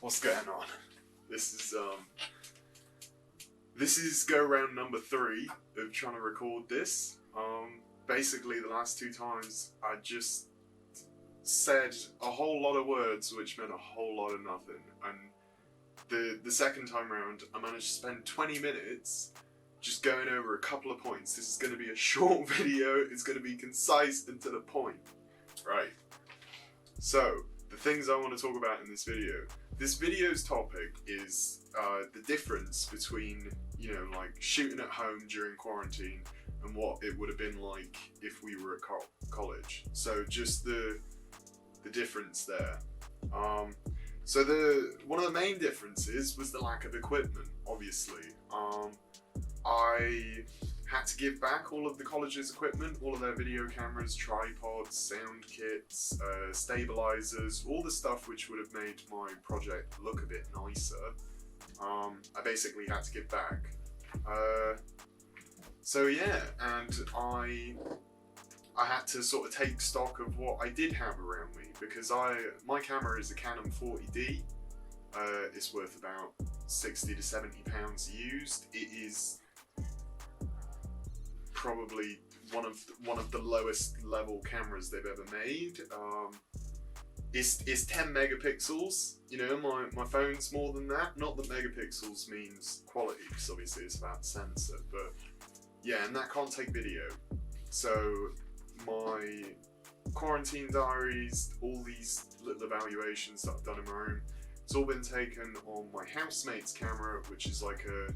What's going on? This is go round number 3 of trying to record this. Basically the last 2 times I just said a whole lot of words which meant a whole lot of nothing, and the second time round I managed to spend 20 minutes just going over a couple of points. This is going to be a short video, it's going to be concise and to the point. Right, so the things I want to talk about in this video. This video's topic is the difference between, like shooting at home during quarantine and what it would have been like if we were at college. So just the difference there. So one of the main differences was the lack of equipment, obviously. I had to give back all of the college's equipment, all of their video cameras, tripods, sound kits, stabilizers, all the stuff which would have made my project look a bit nicer. I basically had to give back. So yeah, and I had to sort of take stock of what I did have around me, because my camera is a Canon 40D. It's worth about 60 to 70 pounds used. It is probably one of the lowest level cameras they've ever made. It's 10 megapixels. My phone's more than that. Not that megapixels means quality, because obviously it's about sensor, but yeah, and that can't take video. So my quarantine diaries, all these little evaluations that I've done in my room, it's all been taken on my housemate's camera, which is like a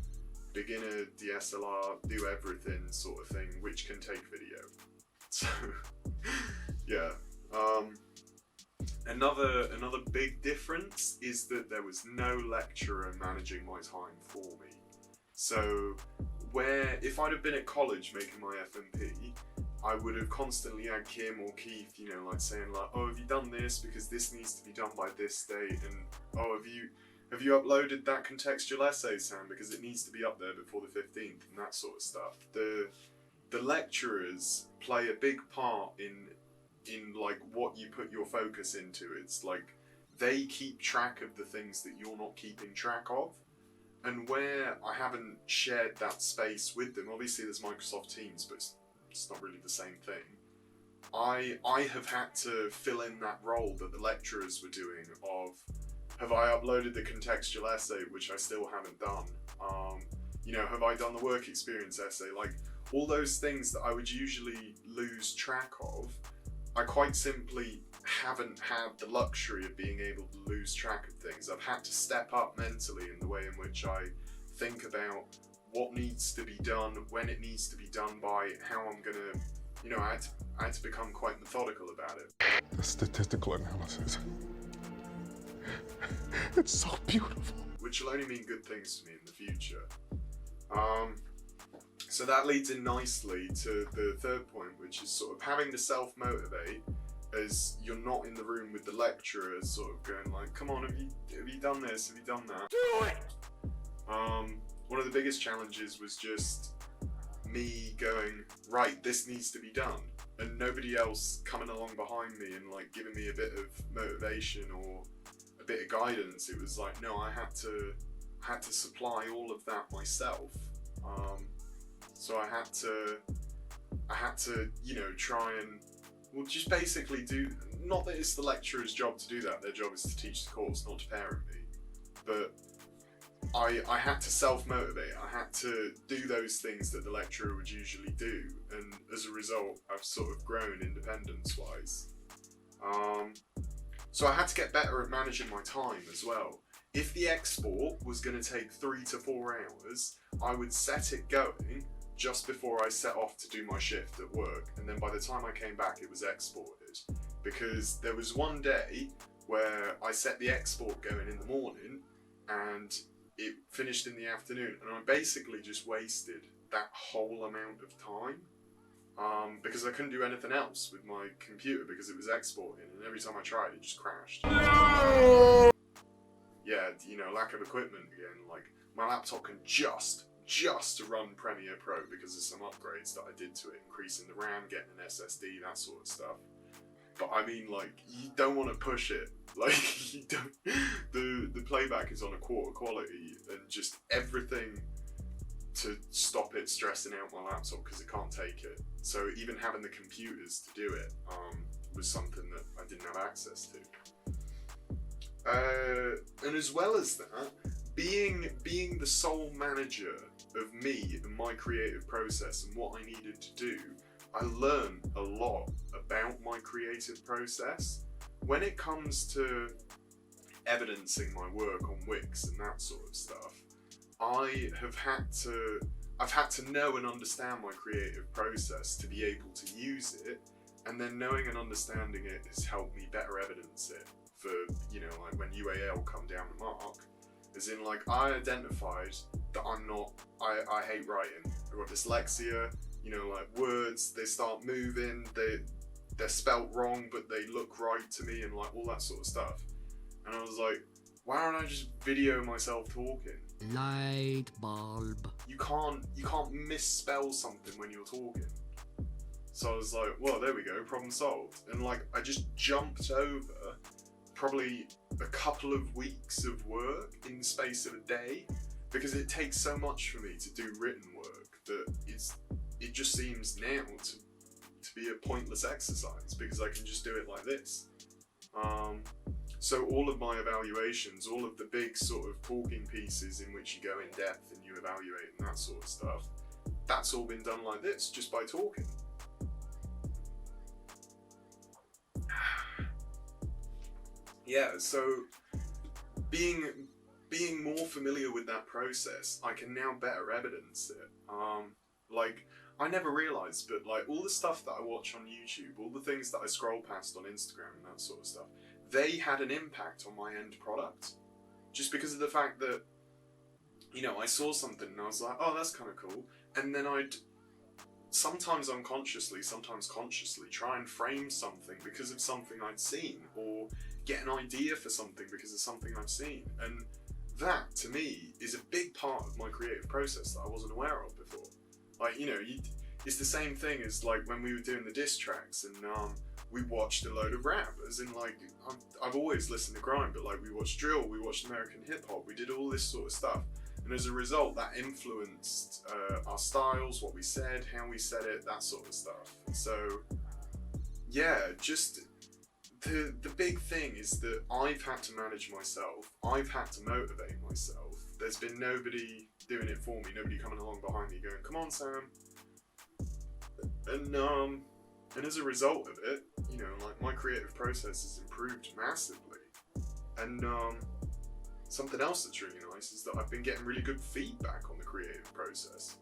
beginner DSLR, do everything sort of thing, which can take video. So yeah. Another big difference is that there was no lecturer managing my time for me. So if I'd have been at college making my FMP, I would have constantly had Kim or Keith, like saying like, oh, have you done this, because this needs to be done by this date, and oh, have you uploaded that contextual essay, Sam, because it needs to be up there before the 15th, and that sort of stuff. The lecturers play a big part in like what you put your focus into. It's like they keep track of the things that you're not keeping track of. And where I haven't shared that space with them, obviously there's Microsoft Teams, but it's not really the same thing. I have had to fill in that role that the lecturers were doing of, have I uploaded the contextual essay, which I still haven't done? Have I done the work experience essay? Like all those things that I would usually lose track of, I quite simply haven't had the luxury of being able to lose track of things. I've had to step up mentally in the way in which I think about what needs to be done, when it needs to be done by, how I'm gonna, I had to become quite methodical about it. The statistical analysis. It's so beautiful. Which will only mean good things to me in the future. So that leads in nicely to the third point, which is sort of having to self-motivate as you're not in the room with the lecturer, sort of going like, come on, have you done this, have you done that? Do it! One of the biggest challenges was just me going, right, this needs to be done, and nobody else coming along behind me and like giving me a bit of motivation or a bit of guidance. It was like, no, I had to supply all of that myself. So I had to, try and, just basically do, not that it's the lecturer's job to do that, their job is to teach the course, not to parent me, but I had to self-motivate. I had to do those things that the lecturer would usually do, and as a result I've sort of grown independence-wise. So I had to get better at managing my time as well. If the export was going to take 3 to 4 hours, I would set it going just before I set off to do my shift at work, and then by the time I came back it was exported. Because there was one day where I set the export going in the morning and it finished in the afternoon, and I basically just wasted that whole amount of time because I couldn't do anything else with my computer because it was exporting, and every time I tried it just crashed. No! Yeah, lack of equipment again. Like my laptop can just run Premiere Pro because of some upgrades that I did to it, increasing the RAM, getting an SSD, that sort of stuff. But I mean, like, you don't want to push it Like, you don't, the playback is on a quarter quality, and just everything to stop it stressing out my laptop because it can't take it. So even having the computers to do it was something that I didn't have access to. And as well as that, being the sole manager of me and my creative process and what I needed to do, I learned a lot about my creative process. When it comes to evidencing my work on Wix and that sort of stuff, I've had to know and understand my creative process to be able to use it, and then knowing and understanding it has helped me better evidence it for, you know, like when UAL come down the mark, as in, like, I identified that I hate writing. I've got dyslexia, you know, like words, they start moving, they're spelt wrong, but they look right to me, and like all that sort of stuff. And I was like, why don't I just video myself talking? Light bulb. You can't misspell something when you're talking. So I was like, well, there we go, problem solved. And like, I just jumped over probably a couple of weeks of work in the space of a day, because it takes so much for me to do written work that it just seems now to be a pointless exercise, because I can just do it like this. So all of my evaluations, all of the big sort of talking pieces in which you go in depth and you evaluate and that sort of stuff, that's all been done like this, just by talking. Yeah, so being more familiar with that process, I can now better evidence it. Like, I never realised, but like all the stuff that I watch on YouTube, all the things that I scroll past on Instagram and that sort of stuff, they had an impact on my end product. Just because of the fact that, you know, I saw something and I was like, oh, that's kind of cool. And then I'd sometimes unconsciously, sometimes consciously try and frame something because of something I'd seen, or get an idea for something because of something I've seen. And that, to me, is a big part of my creative process that I wasn't aware of before. Like, you know, it's the same thing as like when we were doing the diss tracks, and we watched a load of rap, as in like, I've always listened to grime, but like we watched drill, we watched American hip hop, we did all this sort of stuff. And as a result, that influenced our styles, what we said, how we said it, that sort of stuff. So yeah, just the big thing is that I've had to manage myself, I've had to motivate myself. There's been nobody doing it for me, nobody coming along behind me going, come on Sam. And as a result of it, you know, like my creative process has improved massively. And something else that's really nice is that I've been getting really good feedback on the creative process.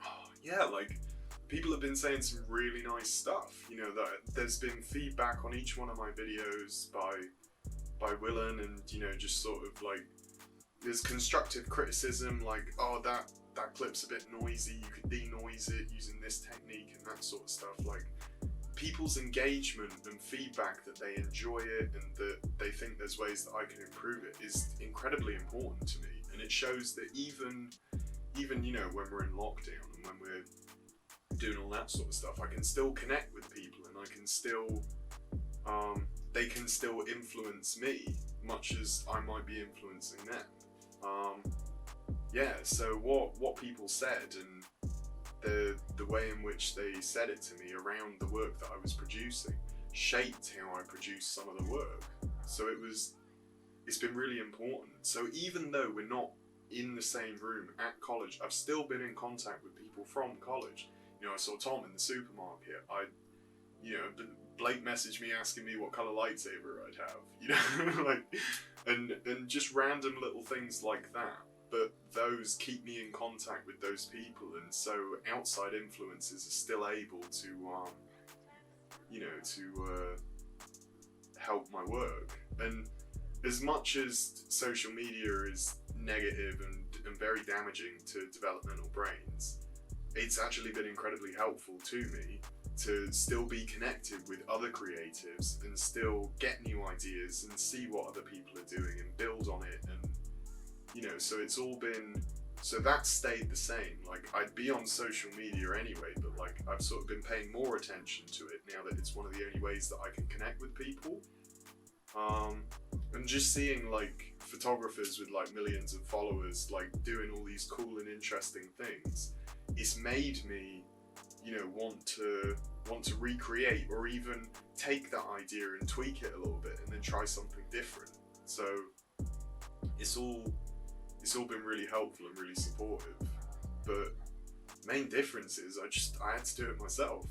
Oh, yeah, like people have been saying some really nice stuff. You know, that there's been feedback on each one of my videos by Willen, and you know, just sort of like there's constructive criticism, like, oh, that clip's a bit noisy, you could denoise it using this technique and that sort of stuff. Like, people's engagement and feedback that they enjoy it and that they think there's ways that I can improve it is incredibly important to me. And it shows that even you know, when we're in lockdown and when we're doing all that sort of stuff, I can still connect with people, and I can still they can still influence me much as I might be influencing them. Yeah, so what people said and the way in which they said it to me around the work that I was producing shaped how I produced some of the work. So it's been really important. So even though we're not in the same room at college, I've still been in contact with people from college. You know, I saw Tom in the supermarket. Blake messaged me asking me what colour lightsaber I'd have, you know, like, and just random little things like that. But those keep me in contact with those people, and so outside influences are still able to, you know, to help my work. And as much as social media is negative and very damaging to developmental brains, it's actually been incredibly helpful to me to still be connected with other creatives and still get new ideas and see what other people are doing and build on it. And you know, so it's all been So that stayed the same. Like, I'd be on social media anyway, but like, I've sort of been paying more attention to it now that it's one of the only ways that I can connect with people. And just seeing like photographers with like millions of followers like doing all these cool and interesting things, it's made me, you know, want to recreate or even take that idea and tweak it a little bit and then try something different. So it's all been really helpful and really supportive. But main difference is I had to do it myself.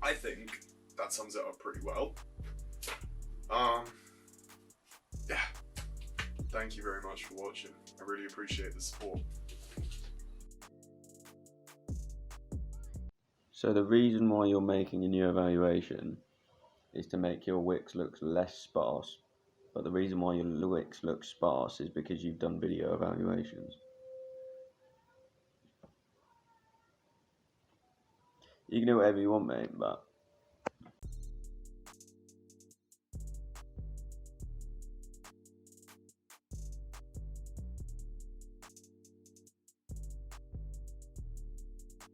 I think that sums it up pretty well. Yeah. Thank you very much for watching. I really appreciate the support. So the reason why you're making a new evaluation is to make your Wix look less sparse, but the reason why your Wix looks sparse is because you've done video evaluations. You can do whatever you want, mate, but